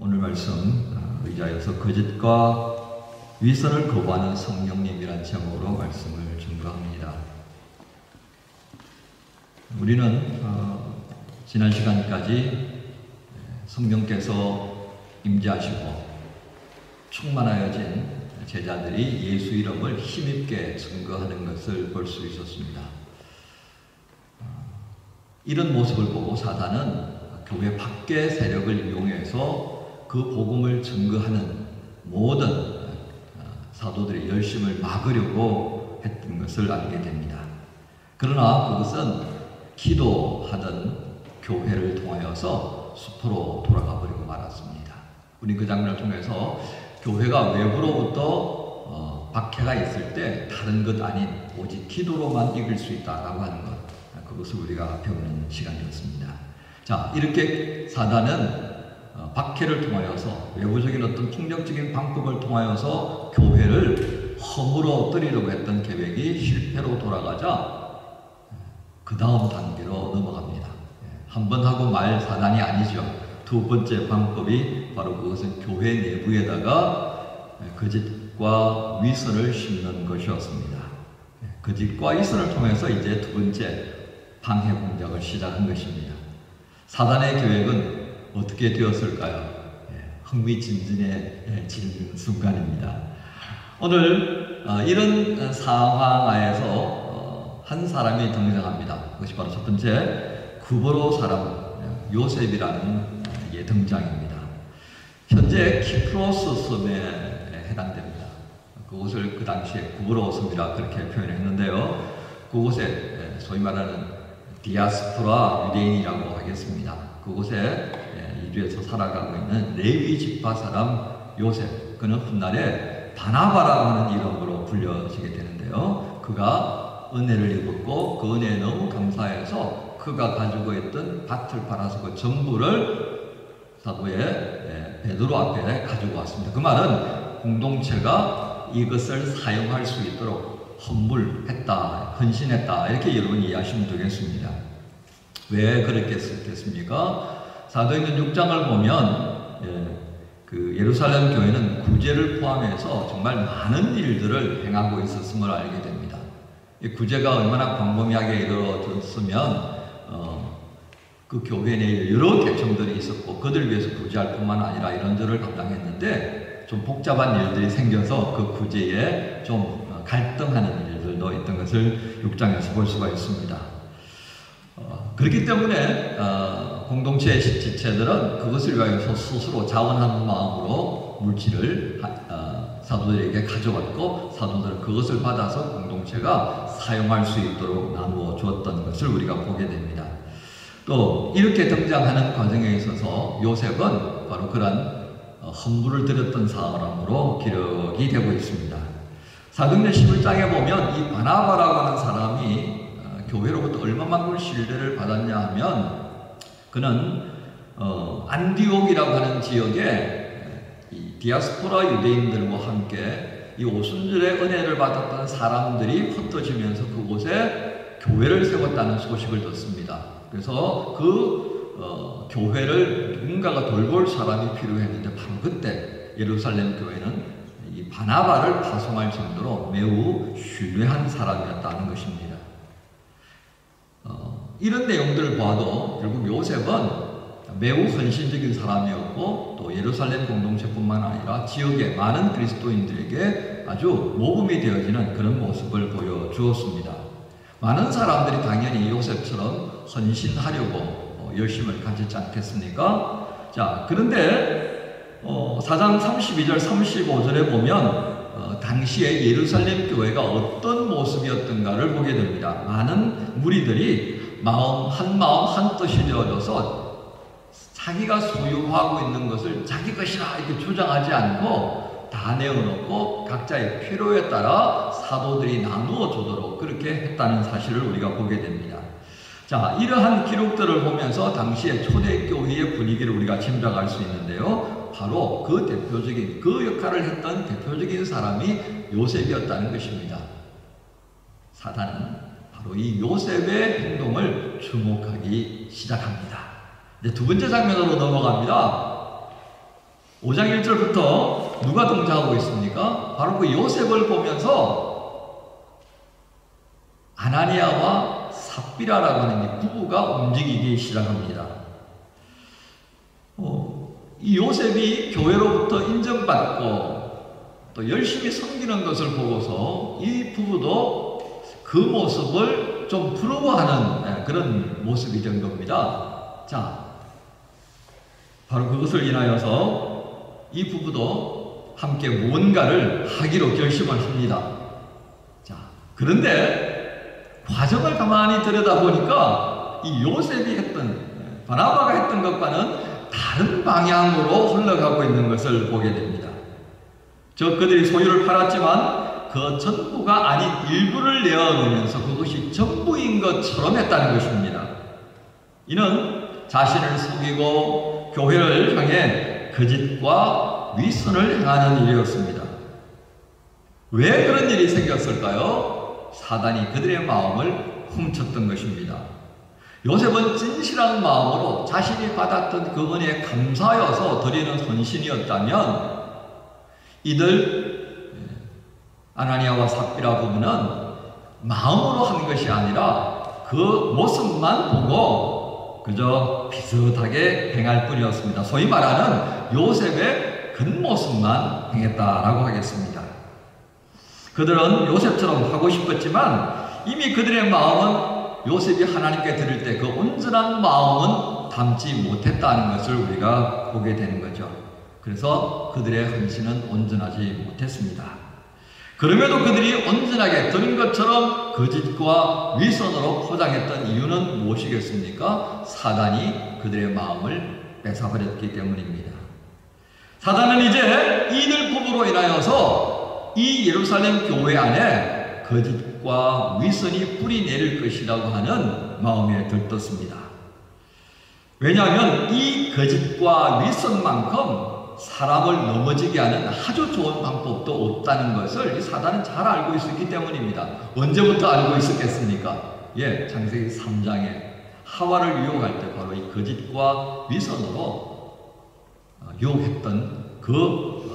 오늘 말씀 의자에서 거짓과 위선을 거부하는 성령님이란 제목으로 말씀을 증거합니다. 우리는 지난 시간까지 성령께서 임재하시고 충만하여진 제자들이 예수 이름을 힘있게 증거하는 것을 볼 수 있었습니다. 이런 모습을 보고 사단은 교회 밖의 세력을 이용해서 그 복음을 증거하는 모든 사도들의 열심을 막으려고 했던 것을 알게 됩니다. 그러나 그것은 기도하던 교회를 통하여서 숲으로 돌아가 버리고 말았습니다. 우리 그 장면을 통해서 교회가 외부로부터 박해가 있을 때 다른 것 아닌 오직 기도로만 이길 수 있다라고 하는 것, 그것을 우리가 배우는 시간이었습니다. 자, 이렇게 사단은 박해를 통하여서 외부적인 어떤 폭력적인 방법을 통하여서 교회를 허물어뜨리려고 했던 계획이 실패로 돌아가자 그 다음 단계로 넘어갑니다. 한 번 하고 말 사단이 아니죠. 두 번째 방법이 바로 그것은 교회 내부에다가 거짓과 위선을 심는 것이었습니다. 거짓과 위선을 통해서 이제 두 번째 방해 공작을 시작한 것입니다. 사단의 계획은 어떻게 되었을까요? 흥미진진해지는 순간입니다. 오늘 이런 상황 하에서 한 사람이 등장합니다. 그것이 바로 첫 번째 구브로 사람 요셉이라는 등장입니다. 현재 키프로스 섬에 해당됩니다. 그곳을 그 당시에 구브로 섬이라 그렇게 표현했는데요. 그곳에 소위 말하는 디아스포라 유대인이라고 하겠습니다. 그곳에 이주에서 살아가고 있는 레위 지파 사람 요셉, 그는 훗날에 바나바라고 하는 이름으로 불려지게 되는데요. 그가 은혜를 입었고 그 은혜에 너무 감사해서 그가 가지고 있던 밭을 팔아서 그 전부를 사도의 베드로 앞에 가지고 왔습니다. 그 말은 공동체가 이것을 사용할 수 있도록 헌물했다, 헌신했다, 이렇게 여러분이 이해하시면 되겠습니다. 왜 그렇게 했겠습니까? 사도행전 6장을 보면 그 예루살렘 교회는 구제를 포함해서 정말 많은 일들을 행하고 있었음을 알게 됩니다. 이 구제가 얼마나 광범위하게 이루어졌으면 그 교회 내에 여러 계층들이 있었고 그들을 위해서 구제할 뿐만 아니라 이런들을 감당했는데 좀 복잡한 일들이 생겨서 그 구제에 좀 갈등하는 일들도 있던 것을 6장에서 볼 수가 있습니다. 그렇기 때문에 공동체의 지체들은 그것을 위하여서 스스로 자원하는 마음으로 물질을 사도들에게 가져왔고 사도들은 그것을 받아서 공동체가 사용할 수 있도록 나누어 주었던 것을 우리가 보게 됩니다. 또 이렇게 등장하는 과정에 있어서 요셉은 바로 그런 헌물을 드렸던 사람으로 기록이 되고 있습니다. 사도행전 11장에 보면 이 바나바라고 하는 사람이 교회로부터 얼마만큼 신뢰를 받았냐 하면 그는 안디옥이라고 하는 지역에 이 디아스포라 유대인들과 함께 이 오순절의 은혜를 받았던 사람들이 흩어지면서 그곳에 교회를 세웠다는 소식을 듣습니다. 그래서 그 교회를 누군가가 돌볼 사람이 필요했는데 바로 그때 예루살렘 교회는 이 바나바를 파송할 정도로 매우 신뢰한 사람이었다는 것입니다. 이런 내용들을 봐도 결국 요셉은 매우 헌신적인 사람이었고 또 예루살렘 공동체뿐만 아니라 지역의 많은 그리스도인들에게 아주 모범이 되어지는 그런 모습을 보여주었습니다. 많은 사람들이 당연히 요셉처럼 헌신하려고 열심을 가지지 않겠습니까? 자, 그런데 4장 32절 35절에 보면 당시에 예루살렘 교회가 어떤 모습이었던가를 보게 됩니다. 많은 무리들이 한 마음 한 뜻이 되어져서 자기가 소유하고 있는 것을 자기 것이라 이렇게 주장하지 않고 다 내어놓고 각자의 필요에 따라 사도들이 나누어 주도록 그렇게 했다는 사실을 우리가 보게 됩니다. 자, 이러한 기록들을 보면서 당시의 초대교회의 분위기를 우리가 짐작할 수 있는데요. 바로 그 대표적인, 그 역할을 했던 대표적인 사람이 요셉이었다는 것입니다. 사단은 바로 이 요셉의 행동을 주목하기 시작합니다. 이제 두 번째 장면으로 넘어갑니다. 5장 1절부터 누가 등장하고 있습니까? 바로 그 요셉을 보면서 아나니아와 삽비라라고 하는 이 부부가 움직이기 시작합니다. 이 요셉이 교회로부터 인정받고 또 열심히 섬기는 것을 보고서 이 부부도 그 모습을 좀 부러워하는 그런 모습이 된 겁니다. 자, 바로 그것을 인하여서 이 부부도 함께 무언가를 하기로 결심을 합니다. 자, 그런데 과정을 가만히 들여다보니까 이 요셉이 했던, 바나바가 했던 것과는 다른 방향으로 흘러가고 있는 것을 보게 됩니다. 그들이 소유를 팔았지만 그 전부가 아닌 일부를 내어놓으면서 그것이 전부인 것처럼 했다는 것입니다. 이는 자신을 속이고 교회를 향해 거짓과 위선을 행하는 일이었습니다. 왜 그런 일이 생겼을까요? 사단이 그들의 마음을 훔쳤던 것입니다. 요셉은 진실한 마음으로 자신이 받았던 그 은혜에 감사하여서 드리는 헌신이었다면 이들 아나니아와 삽비라 부부는 마음으로 한 것이 아니라 그 모습만 보고 그저 비슷하게 행할 뿐이었습니다. 소위 말하는 요셉의 겉모습만 행했다라고 하겠습니다. 그들은 요셉처럼 하고 싶었지만 이미 그들의 마음은 요셉이 하나님께 드릴 때 그 온전한 마음은 담지 못했다는 것을 우리가 보게 되는 거죠. 그래서 그들의 헌신은 온전하지 못했습니다. 그럼에도 그들이 온전하게 드린 것처럼 거짓과 위선으로 포장했던 이유는 무엇이겠습니까? 사단이 그들의 마음을 뺏어버렸기 때문입니다. 사단은 이제 이들 부부로 인하여서 이 예루살렘 교회 안에 거짓과 위선이 뿌리 내릴 것이라고 하는 마음에 들떴습니다. 왜냐하면 이 거짓과 위선만큼 사람을 넘어지게 하는 아주 좋은 방법도 없다는 것을 이 사단은 잘 알고 있었기 때문입니다. 언제부터 알고 있었겠습니까? 창세기 3장에 하와를 유혹할 때 바로 이 거짓과 위선으로 유혹했던 그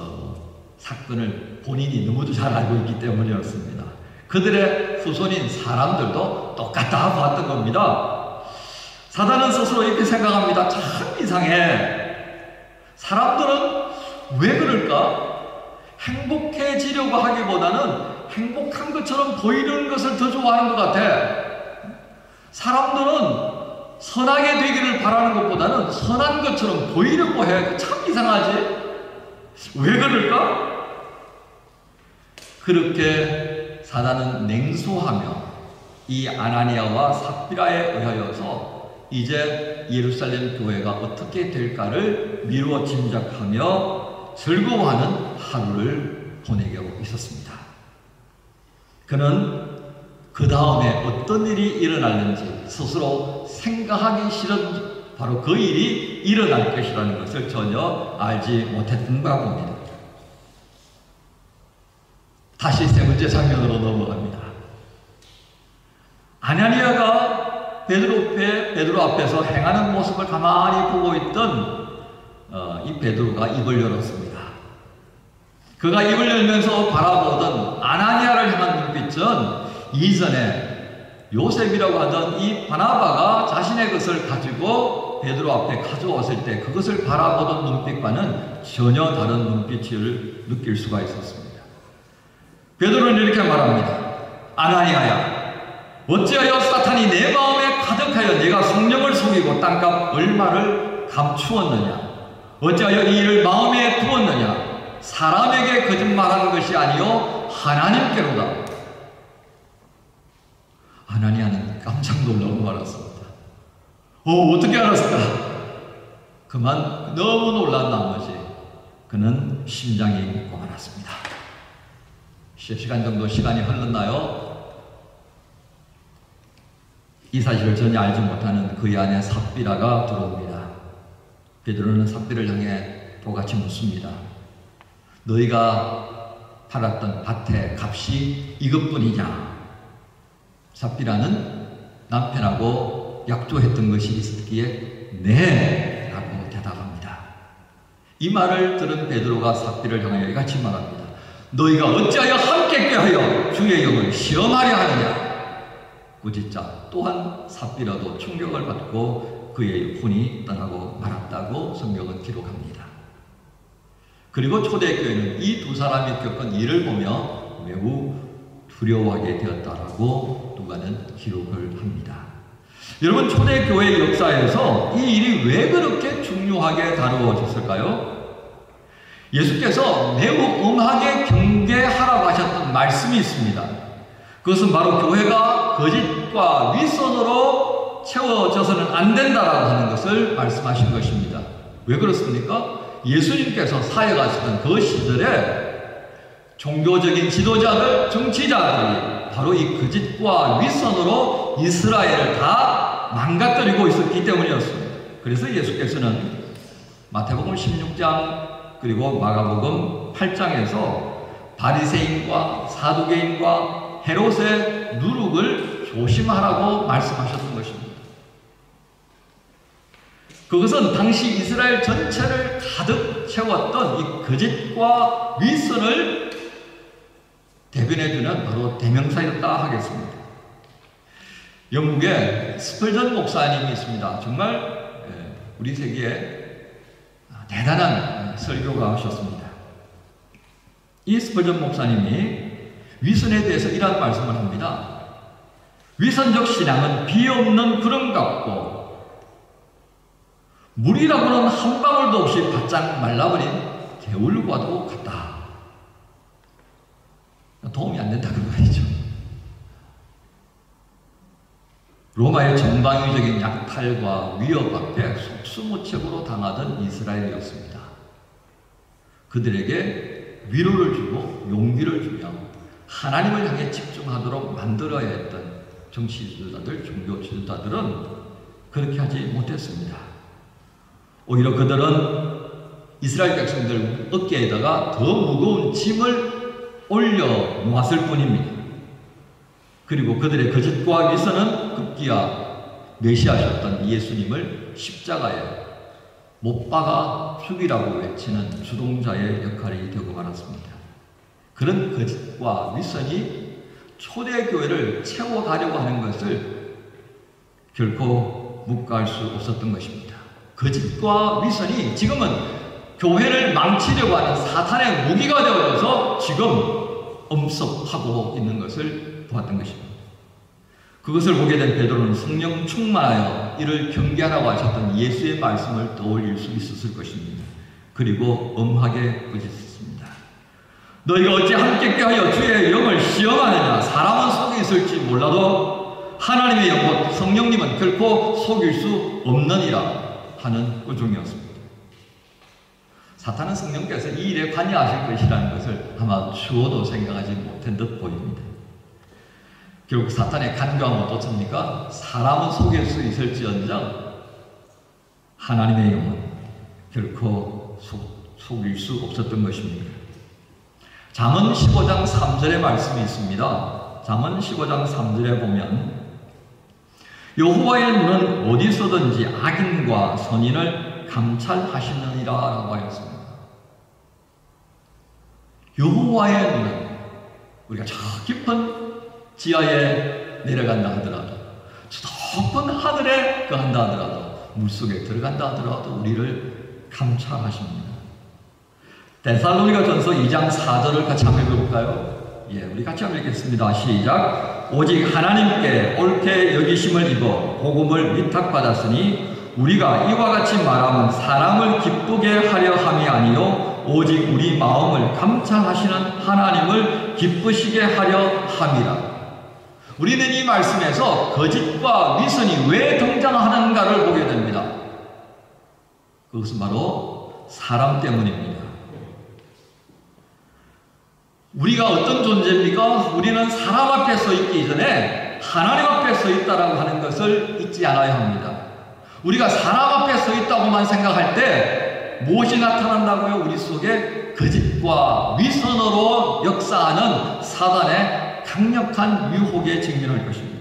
사건을 본인이 너무도 잘 알고 있기 때문이었습니다. 그들의 후손인 사람들도 똑같다 봤던 겁니다. 사단은 스스로 이렇게 생각합니다. 참 이상해. 사람들은 왜 그럴까? 행복해지려고 하기보다는 행복한 것처럼 보이는 것을 더 좋아하는 것 같아. 사람들은 선하게 되기를 바라는 것보다는 선한 것처럼 보이려고 해. 참 이상하지? 왜 그럴까? 그렇게 사단은 냉소하며 이 아나니아와 삽비라에 의하여서 이제 예루살렘 교회가 어떻게 될까를 미루어 짐작하며 즐거워하는 하루를 보내고 있었습니다. 그는 그 다음에 어떤 일이 일어날는지 스스로 생각하기 싫은 바로 그 일이 일어날 것이라는 것을 전혀 알지 못했던 가 봅니다. 다시 세 번째 장면으로 넘어갑니다. 아나니아가 베드로 앞에서 행하는 모습을 가만히 보고 있던 이 베드로가 입을 열었습니다. 그가 입을 열면서 바라보던 아나니아를 향한 눈빛은 이전에 요셉이라고 하던 이 바나바가 자신의 것을 가지고 베드로 앞에 가져왔을 때 그것을 바라보던 눈빛과는 전혀 다른 눈빛을 느낄 수가 있었습니다. 베드로는 이렇게 말합니다. 아나니아야, 어찌하여 사탄이 내 마음에 가득하여 내가 성령을 속이고 땅값 얼마를 감추었느냐? 어찌하여 이 일을 마음에 두었느냐? 사람에게 거짓말하는 것이 아니요 하나님께로다. 아나니아는 깜짝 놀라고 말았습니다. 어떻게 알았을까? 그만 너무 놀란 나머지 그는 심장이 묻고 말았습니다. 10시간 정도 시간이 흘렀나요? 이 사실을 전혀 알지 못하는 그의 아내 삽비라가 들어옵니다. 베드로는 삽비를 향해 똑같이 묻습니다. 너희가 팔았던 밭의 값이 이것뿐이냐? 삽비라는 남편하고 약조했던 것이 있었기에 네! 라고 대답합니다. 이 말을 들은 베드로가 삽비를 향하여 이같이 말합니다. 너희가 어찌하여 함께 꾀하여 주의 영을 시험하려 하느냐. 꾸짖자 또한 삽비라도 충격을 받고 그의 혼이 떠나고 말았다고 성경은 기록합니다. 그리고 초대교회는 이 두 사람이 겪은 일을 보며 매우 두려워하게 되었다라고 누가는 기록을 합니다. 여러분, 초대교회 역사에서 이 일이 왜 그렇게 중요하게 다루어졌을까요? 예수께서 매우 엄하게 경계하라고 하셨던 말씀이 있습니다. 그것은 바로 교회가 거짓과 윗선으로 채워져서는 안 된다라고 하는 것을 말씀하신 것입니다. 왜 그렇습니까? 예수님께서 사역하시던 그 시절에 종교적인 지도자들, 정치자들이 바로 이 거짓과 윗선으로 이스라엘을 다 망가뜨리고 있었기 때문이었습니다. 그래서 예수께서는 마태복음 16장 그리고 마가복음 8장에서 바리새인과 사두개인과 헤롯의 누룩을 조심하라고 말씀하셨던 것입니다. 그것은 당시 이스라엘 전체를 가득 채웠던 이 거짓과 윗선을 대변해주는 바로 대명사였다 하겠습니다. 영국에 스펄전 목사님이 있습니다. 정말 우리 세계에 대단한 설교가셨습니다. 이 스펄전 목사님이 위선에 대해서 이런 말씀을 합니다. 위선적 신앙은 비 없는 구름 같고 물이라고는 한 방울도 없이 바짝 말라버린 개울과도 같다. 도움이 안 된다 그런 말이죠. 로마의 전방위적인 약탈과 위협 앞에 속수무책으로 당하던 이스라엘이었습니다. 그들에게 위로를 주고 용기를 주며 하나님을 향해 집중하도록 만들어야 했던 정치 지도자들, 종교 지도자들은 그렇게 하지 못했습니다. 오히려 그들은 이스라엘 백성들 어깨에다가 더 무거운 짐을 올려 놓았을 뿐입니다. 그리고 그들의 거짓과 위선은 급기야 메시아셨던 예수님을 십자가에 못 박아 죽이라고 외치는 주동자의 역할이 되고 말았습니다. 그런 거짓과 위선이 초대교회를 채워가려고 하는 것을 결코 묵과할 수 없었던 것입니다. 거짓과 위선이 지금은 교회를 망치려고 하는 사탄의 무기가 되어져서 지금 엄습하고 있는 것을 보았던 것입니다. 그것을 보게 된 베드로는 성령 충만하여 이를 경계하라고 하셨던 예수의 말씀을 떠올릴 수 있었을 것입니다. 그리고 엄하게 꾸짖었습니다. 너희가 어찌 함께 꾀하여 주의 영을 시험하느냐. 사람은 속에 있을지 몰라도 하나님의 영, 성령님은 결코 속일 수 없느니라 하는 꾸중이었습니다. 사탄은 성령께서 이 일에 관여하실 것이라는 것을 아마 추워도 생각하지 못한 듯 보입니다. 결국 사탄의 간교함은 어떻습니까? 사람은 속일 수 있을지언정 하나님의 영은 결코 속일 수 없었던 것입니다. 잠언 15장 3절의 말씀이 있습니다. 잠언 15장 3절에 보면 여호와의 눈은 어디서든지 악인과 선인을 감찰하시느니라 라고 하였습니다. 여호와의 눈은 우리가 저 깊은 지하에 내려간다 하더라도 저 높은 하늘에 거한다 하더라도 물속에 들어간다 하더라도 우리를 감찰하십니다. 데살로니가 전서 2장 4절을 같이 한번 읽어볼까요? 예, 우리 같이 한번 읽겠습니다. 시작. 오직 하나님께 옳게 여기심을 입어 복음을 위탁받았으니 우리가 이와 같이 말하면 사람을 기쁘게 하려 함이 아니요 오직 우리 마음을 감찰하시는 하나님을 기쁘시게 하려 함이라. 우리는 이 말씀에서 거짓과 위선이 왜 등장하는가를 보게 됩니다. 그것은 바로 사람 때문입니다. 우리가 어떤 존재입니까? 우리는 사람 앞에 서 있기 전에 하나님 앞에 서 있다라고 하는 것을 잊지 않아야 합니다. 우리가 사람 앞에 서 있다고만 생각할 때 무엇이 나타난다고요? 우리 속에 거짓과 위선으로 역사하는 사단의 강력한 유혹에 직면할 것입니다.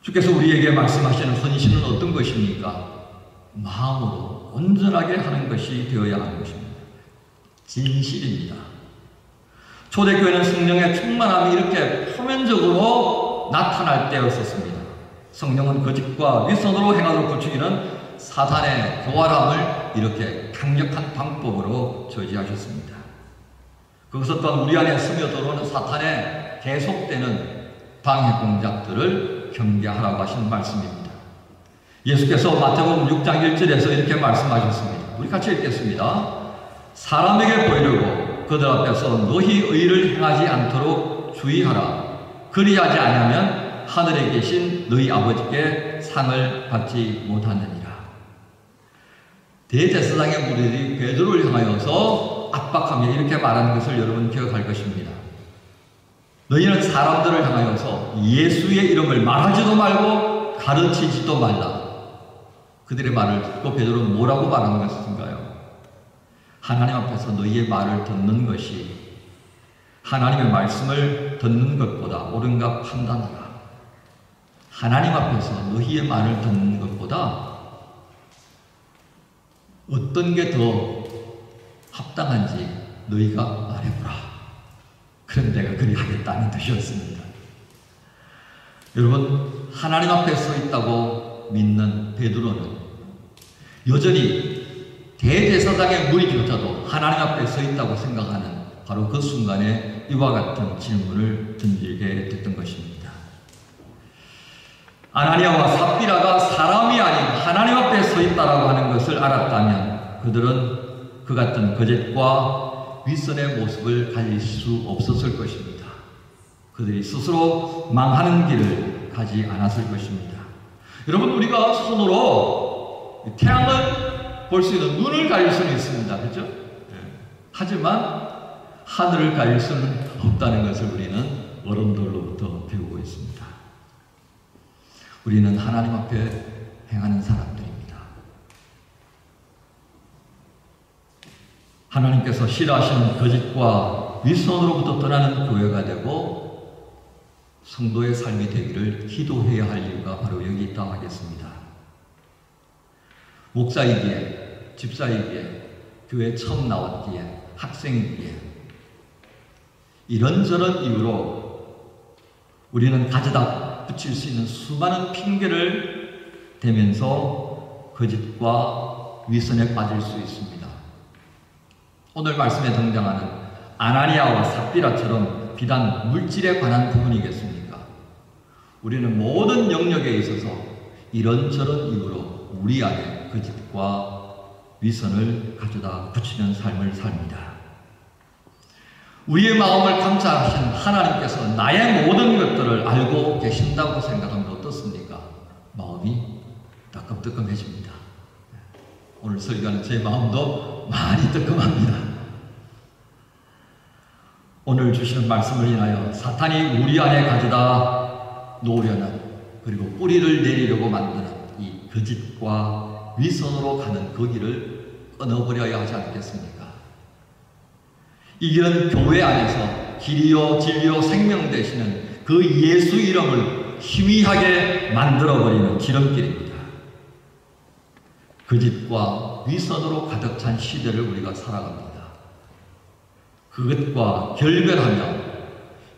주께서 우리에게 말씀하시는 헌신은 어떤 것입니까? 마음으로 온전하게 하는 것이 되어야 하는 것입니다. 진실입니다. 초대교회는 성령의 충만함이 이렇게 표면적으로 나타날 때였었습니다. 성령은 거짓과 윗선으로 행하도록 부추기는 사탄의 교활함을 이렇게 강력한 방법으로 저지하셨습니다. 그것은 또한 우리 안에 스며들어오는 사탄의 계속되는 방해 공작들을 경계하라고 하신 말씀입니다. 예수께서 마태복음 6장 1절에서 이렇게 말씀하셨습니다. 우리 같이 읽겠습니다. 사람에게 보이려고 그들 앞에서 너희 의를 행하지 않도록 주의하라. 그리하지 않으면 하늘에 계신 너희 아버지께 상을 받지 못하느니라. 대제사장의 무리들이 베드로를 향하여서 압박하며 이렇게 말하는 것을 여러분 기억할 것입니다. 너희는 사람들을 향하여서 예수의 이름을 말하지도 말고 가르치지도 말라. 그들의 말을 듣고 베드로는 뭐라고 말하는 것인가요? 하나님 앞에서 너희의 말을 듣는 것이 하나님의 말씀을 듣는 것보다 옳은가 판단하라. 하나님 앞에서 너희의 말을 듣는 것보다 어떤 게 더 합당한지 너희가 말해보라. 그럼 내가 그리 하겠다는 뜻이었습니다. 여러분, 하나님 앞에 서 있다고 믿는 베드로는 여전히 대제사장의 무리조차도 하나님 앞에 서 있다고 생각하는 바로 그 순간에 이와 같은 질문을 던지게 됐던 것입니다. 아나니아와 삽비라가 사람이 아닌 하나님 앞에 서 있다라고 하는 것을 알았다면 그들은 그 같은 거짓과 윗선의 모습을 가질 수 없었을 것입니다. 그들이 스스로 망하는 길을 가지 않았을 것입니다. 여러분, 우리가 손으로 태양을 볼 수 있는 눈을 가릴 수는 있습니다. 그렇죠? 하지만 하늘을 가릴 수는 없다는 것을 우리는 어른들로부터 배우고 있습니다. 우리는 하나님 앞에 행하는 사람들입니다. 하나님께서 싫어하시는 거짓과 윗선으로부터 떠나는 교회가 되고 성도의 삶이 되기를 기도해야 할 이유가 바로 여기 있다 하겠습니다. 목사이기에, 집사이기에, 교회에 처음 나왔기에, 학생이기에 이런저런 이유로 우리는 가져다 붙일 수 있는 수많은 핑계를 대면서 거짓과 위선에 빠질 수 있습니다. 오늘 말씀에 등장하는 아나니아와 삽비라처럼 비단 물질에 관한 부분이겠습니까? 우리는 모든 영역에 있어서 이런저런 이유로 우리 안에 거짓과 위선을 가져다 붙이는 삶을 삽니다. 우리의 마음을 감찰하신 하나님께서 나의 모든 것들을 알고 계신다고 생각하면 어떻습니까? 마음이 따끔따끔해집니다. 오늘 설교하는 제 마음도 많이 뜨끔합니다. 오늘 주시는 말씀을 인하여 사탄이 우리 안에 가져다 놓으려는 그리고 뿌리를 내리려고 만드는 이 거짓과 위선으로 가는 그 길을 끊어버려야 하지 않겠습니까? 이 길은 교회 안에서 길이요 진리요 생명 되시는 그 예수 이름을 희미하게 만들어버리는 지름길입니다. 거짓과 위선으로 가득 찬 시대를 우리가 살아갑니다. 그것과 결별하며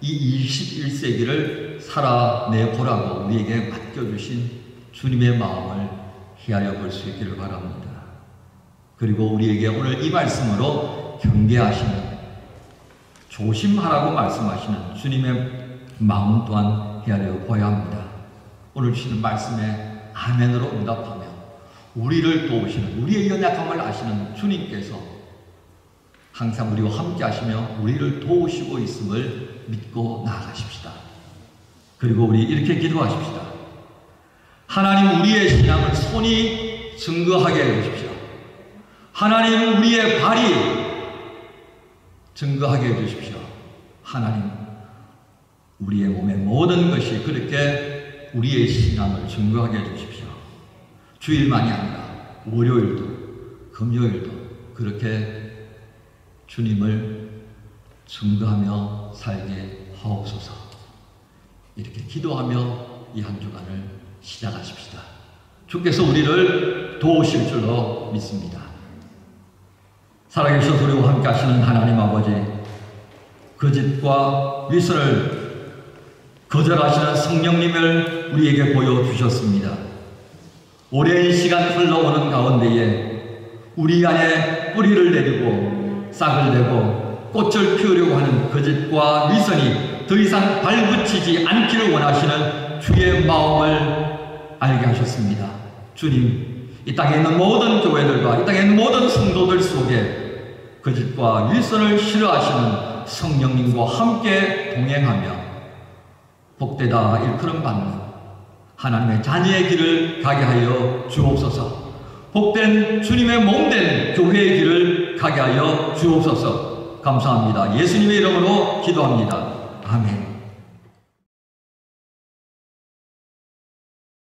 이 21세기를 살아내보라고 우리에게 맡겨주신 주님의 마음을 헤아려 볼 수 있기를 바랍니다. 그리고 우리에게 오늘 이 말씀으로 경계하시는 조심하라고 말씀하시는 주님의 마음 또한 헤아려 보아야 합니다. 오늘 주시는 말씀에 아멘으로 응답하며 우리를 도우시는 우리의 연약함을 아시는 주님께서 항상 우리와 함께 하시며 우리를 도우시고 있음을 믿고 나아가십시다. 그리고 우리 이렇게 기도하십시다. 하나님, 우리의 신앙을 손이 증거하게 해주십시오. 하나님, 우리의 발이 증거하게 해주십시오. 하나님, 우리의 몸의 모든 것이 그렇게 우리의 신앙을 증거하게 해주십시오. 주일만이 아니라 월요일도 금요일도 그렇게 주님을 증거하며 살게 하옵소서. 이렇게 기도하며 이 한 주간을 시작하십시다. 주께서 우리를 우리를 도우실 줄로 믿습니다. 살아계셔서 우리와 함께 하시는 하나님 아버지, 거짓과 위선을 거절하시는 성령님을 우리에게 보여주셨습니다. 오랜 시간 흘러오는 가운데에 우리 안에 뿌리를 내리고 싹을 내고 꽃을 피우려고 하는 거짓과 위선이 더 이상 발붙이지 않기를 원하시는 주의 마음을 알게 하셨습니다. 주님, 이 땅에 있는 모든 교회들과 이 땅에 있는 모든 성도들 속에 거짓과 위선을 싫어하시는 성령님과 함께 동행하며 복되다 일컬음 받는 하나님의 자녀의 길을 가게 하여 주옵소서. 복된 주님의 몸된 교회의 길을 가게 하여 주옵소서. 감사합니다. 예수님의 이름으로 기도합니다. 아멘.